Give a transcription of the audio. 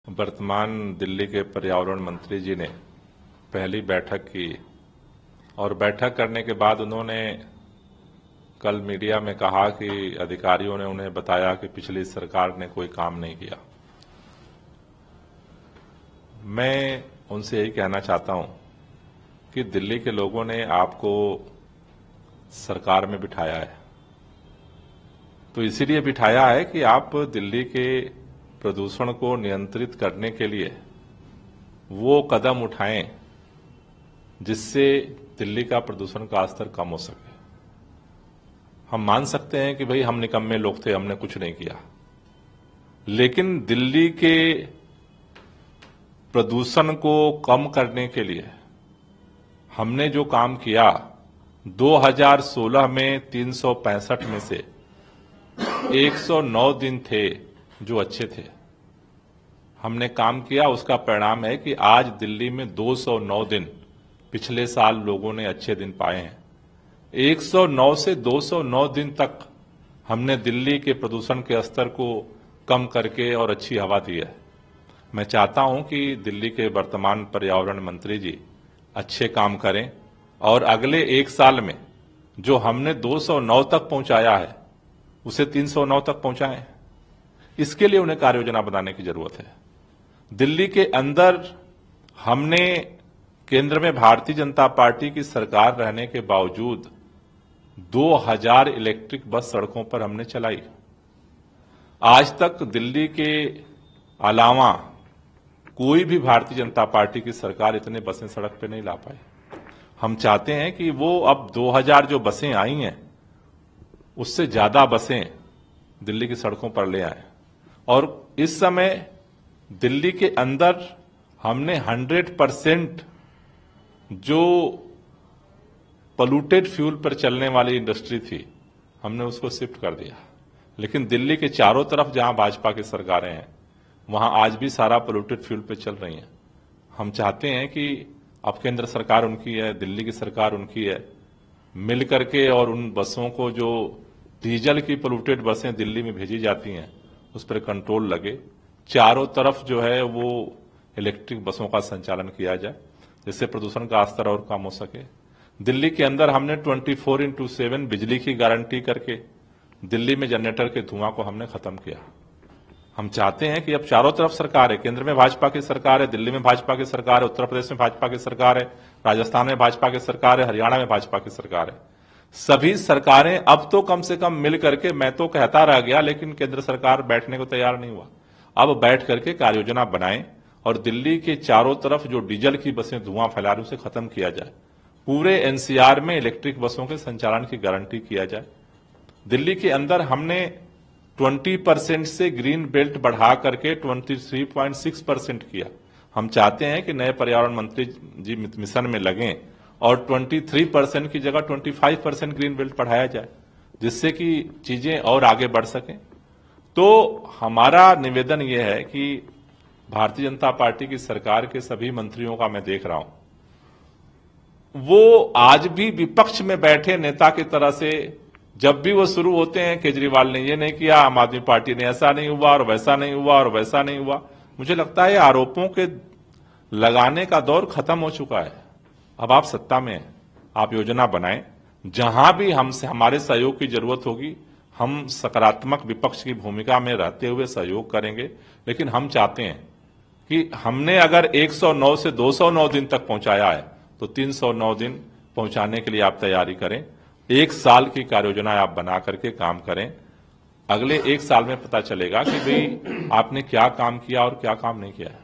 वर्तमान दिल्ली के पर्यावरण मंत्री जी ने पहली बैठक की और बैठक करने के बाद उन्होंने कल मीडिया में कहा कि अधिकारियों ने उन्हें बताया कि पिछली सरकार ने कोई काम नहीं किया। मैं उनसे यही कहना चाहता हूं कि दिल्ली के लोगों ने आपको सरकार में बिठाया है, तो इसीलिए बिठाया है कि आप दिल्ली के प्रदूषण को नियंत्रित करने के लिए वो कदम उठाएं जिससे दिल्ली का प्रदूषण का स्तर कम हो सके। हम मान सकते हैं कि भाई हम निकम्मे लोग थे, हमने कुछ नहीं किया, लेकिन दिल्ली के प्रदूषण को कम करने के लिए हमने जो काम किया, 2016 में 365 में से 109 दिन थे जो अच्छे थे, हमने काम किया। उसका परिणाम है कि आज दिल्ली में 209 दिन पिछले साल लोगों ने अच्छे दिन पाए हैं। 109 से 209 दिन तक हमने दिल्ली के प्रदूषण के स्तर को कम करके और अच्छी हवा दी है। मैं चाहता हूं कि दिल्ली के वर्तमान पर्यावरण मंत्री जी अच्छे काम करें और अगले एक साल में जो हमने 209 तक पहुंचाया है उसे 309 तक पहुंचाएं। इसके लिए उन्हें कार्य योजना बनाने की जरूरत है। दिल्ली के अंदर हमने केंद्र में भारतीय जनता पार्टी की सरकार रहने के बावजूद 2000 इलेक्ट्रिक बस सड़कों पर हमने चलाई। आज तक दिल्ली के अलावा कोई भी भारतीय जनता पार्टी की सरकार इतने बसें सड़क पे नहीं ला पाई। हम चाहते हैं कि वो अब 2000 जो बसें आई हैं उससे ज्यादा बसें दिल्ली की सड़कों पर ले आए। और इस समय दिल्ली के अंदर हमने 100% जो पोल्यूटेड फ्यूल पर चलने वाली इंडस्ट्री थी हमने उसको शिफ्ट कर दिया। लेकिन दिल्ली के चारों तरफ जहां भाजपा की सरकारें हैं वहां आज भी सारा पोल्यूटेड फ्यूल पे चल रही हैं। हम चाहते हैं कि अब केंद्र सरकार उनकी है, दिल्ली की सरकार उनकी है, मिल करके और उन बसों को जो डीजल की पोल्यूटेड बसें दिल्ली में भेजी जाती हैं उस पर कंट्रोल लगे। चारों तरफ जो है वो इलेक्ट्रिक बसों का संचालन किया जाए जिससे प्रदूषण का स्तर और कम हो सके। दिल्ली के अंदर हमने 24/7 बिजली की गारंटी करके दिल्ली में जनरेटर के धुआं को हमने खत्म किया। हम चाहते हैं कि अब चारों तरफ सरकार है, केंद्र में भाजपा की सरकार है, दिल्ली में भाजपा की सरकार है, उत्तर प्रदेश में भाजपा की सरकार है, राजस्थान में भाजपा की सरकार है, हरियाणा में भाजपा की सरकार है। सभी सरकारें अब तो कम से कम मिल करके, मैं तो कहता रह गया लेकिन केंद्र सरकार बैठने को तैयार नहीं हुआ, अब बैठ करके कार्य योजना बनाएं और दिल्ली के चारों तरफ जो डीजल की बसें धुआं फैला रही उसे खत्म किया जाए। पूरे एनसीआर में इलेक्ट्रिक बसों के संचालन की गारंटी किया जाए। दिल्ली के अंदर हमने 20% से ग्रीन बेल्ट बढ़ा करके 23.6% किया। हम चाहते हैं कि नए पर्यावरण मंत्री जी मिशन में लगें और 23% की जगह 25% ग्रीन बेल्ट बढ़ाया जाए जिससे कि चीजें और आगे बढ़ सकें। तो हमारा निवेदन यह है कि भारतीय जनता पार्टी की सरकार के सभी मंत्रियों का मैं देख रहा हूं, वो आज भी विपक्ष में बैठे नेता की तरह से जब भी वो शुरू होते हैं, केजरीवाल ने ये नहीं किया, आम आदमी पार्टी ने ऐसा नहीं हुआ और वैसा नहीं हुआ और वैसा नहीं हुआ। मुझे लगता है आरोपों के लगाने का दौर खत्म हो चुका है। अब आप सत्ता में हैं, आप योजना बनाएं, जहां भी हमसे हमारे सहयोग की जरूरत होगी हम सकारात्मक विपक्ष की भूमिका में रहते हुए सहयोग करेंगे। लेकिन हम चाहते हैं कि हमने अगर 109 से 209 दिन तक पहुंचाया है तो 309 दिन पहुंचाने के लिए आप तैयारी करें। एक साल की कार्य योजना आप बना करके काम करें। अगले एक साल में पता चलेगा कि भाई आपने क्या काम किया और क्या काम नहीं किया है।